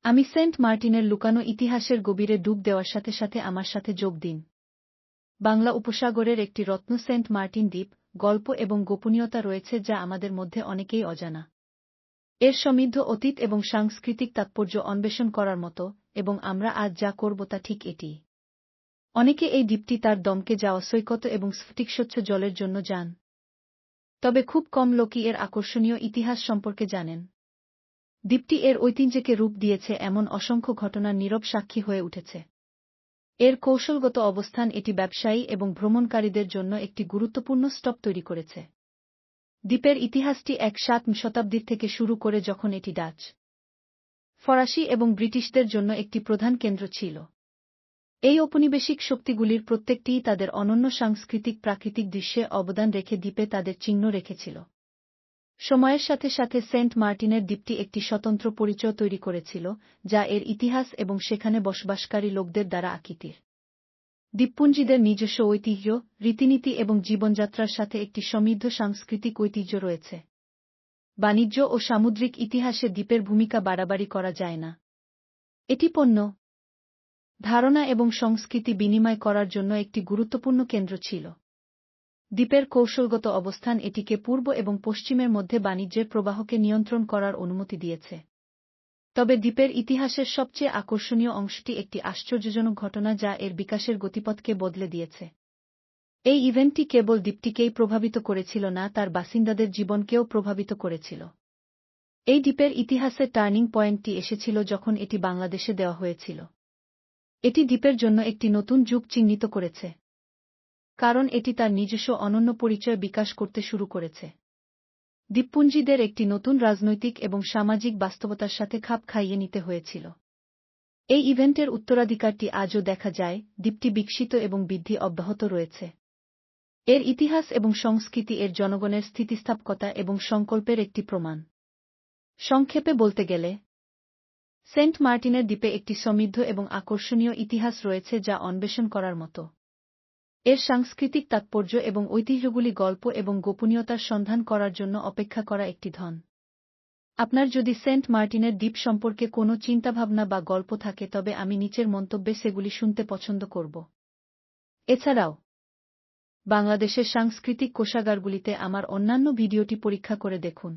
আমি সেন্ট মার্টিনের লুকানো ইতিহাসের গভীরে ডুব দেওয়ার সাথে সাথে আমার সাথে যোগ দিন। বাংলা উপসাগরের একটি রত্ন সেন্ট মার্টিন দ্বীপ, গল্প এবং গোপনীয়তা রয়েছে যা আমাদের মধ্যে অনেকেই অজানা। এর সমৃদ্ধ অতীত এবং সাংস্কৃতিক তাৎপর্য অন্বেষণ করার মতো, এবং আমরা আজ যা করব তা ঠিক এটি। অনেকে এই দ্বীপটি তার দমকে যাওয়া সৈকত এবং স্ফটিকস্বচ্ছ জলের জন্য যান। তবে খুব কম লোকই এর আকর্ষণীয় ইতিহাস সম্পর্কে জানেন। দ্বীপটি এর ঐতিহ্যকে রূপ দিয়েছে এমন অসংখ্য ঘটনার নীরব সাক্ষী হয়ে উঠেছে। এর কৌশলগত অবস্থান এটি ব্যবসায়ী এবং ভ্রমণকারীদের জন্য একটি গুরুত্বপূর্ণ স্টপ তৈরি করেছে। দ্বীপের ইতিহাসটি 7ম শতাব্দীর থেকে শুরু করে, যখন এটি ডাচ, ফরাসি এবং ব্রিটিশদের জন্য একটি প্রধান কেন্দ্র ছিল। এই ঔপনিবেশিক শক্তিগুলির প্রত্যেকটিই তাদের অনন্য সাংস্কৃতিক প্রাকৃতিক দৃশ্যে অবদান রেখে দ্বীপে তাদের চিহ্ন রেখেছিল। সময়ের সাথে সাথে সেন্ট মার্টিনের দ্বীপটি একটি স্বতন্ত্র পরিচয় তৈরি করেছিল, যা এর ইতিহাস এবং সেখানে বসবাসকারী লোকদের দ্বারা আকৃতির। দ্বীপপুঞ্জীদের নিজস্ব ঐতিহ্য, রীতিনীতি এবং জীবনযাত্রার সাথে একটি সমৃদ্ধ সাংস্কৃতিক ঐতিহ্য রয়েছে। বাণিজ্য ও সামুদ্রিক ইতিহাসে দ্বীপের ভূমিকা বাড়াবাড়ি করা যায় না। এটি পণ্য, ধারণা এবং সংস্কৃতি বিনিময় করার জন্য একটি গুরুত্বপূর্ণ কেন্দ্র ছিল। দ্বীপের কৌশলগত অবস্থান এটিকে পূর্ব এবং পশ্চিমের মধ্যে বাণিজ্যের প্রবাহকে নিয়ন্ত্রণ করার অনুমতি দিয়েছে। তবে দ্বীপের ইতিহাসের সবচেয়ে আকর্ষণীয় অংশটি একটি আশ্চর্যজনক ঘটনা যা এর বিকাশের গতিপথকে বদলে দিয়েছে। এই ইভেন্টটি কেবল দ্বীপটিকেই প্রভাবিত করেছিল না, তার বাসিন্দাদের জীবনকেও প্রভাবিত করেছিল। এই দ্বীপের ইতিহাসের টার্নিং পয়েন্টটি এসেছিল যখন এটি বাংলাদেশে দেওয়া হয়েছিল। এটি দ্বীপের জন্য একটি নতুন যুগ চিহ্নিত করেছে, কারণ এটি তার নিজস্ব অনন্য পরিচয় বিকাশ করতে শুরু করেছে। দ্বীপপুঞ্জীদের একটি নতুন রাজনৈতিক এবং সামাজিক বাস্তবতার সাথে খাপ খাইয়ে নিতে হয়েছিল। এই ইভেন্টের উত্তরাধিকারটি আজও দেখা যায়, দ্বীপটি বিকশিত এবং বৃদ্ধি অব্যাহত রয়েছে। এর ইতিহাস এবং সংস্কৃতি এর জনগণের স্থিতিস্থাপকতা এবং সংকল্পের একটি প্রমাণ। সংক্ষেপে বলতে গেলে, সেন্ট মার্টিনের দ্বীপে একটি সমৃদ্ধ এবং আকর্ষণীয় ইতিহাস রয়েছে যা অন্বেষণ করার মতো। এর সাংস্কৃতিক তাৎপর্য এবং ঐতিহ্যগুলি গল্প এবং গোপনীয়তার সন্ধান করার জন্য অপেক্ষা করা একটি ধন। আপনার যদি সেন্ট মার্টিনের দ্বীপ সম্পর্কে কোনো চিন্তাভাবনা বা গল্প থাকে, তবে আমি নিচের মন্তব্যে সেগুলি শুনতে পছন্দ করব। এছাড়াও, বাংলাদেশের সাংস্কৃতিক কোষাগারগুলিতে আমার অন্যান্য ভিডিওটি পরীক্ষা করে দেখুন।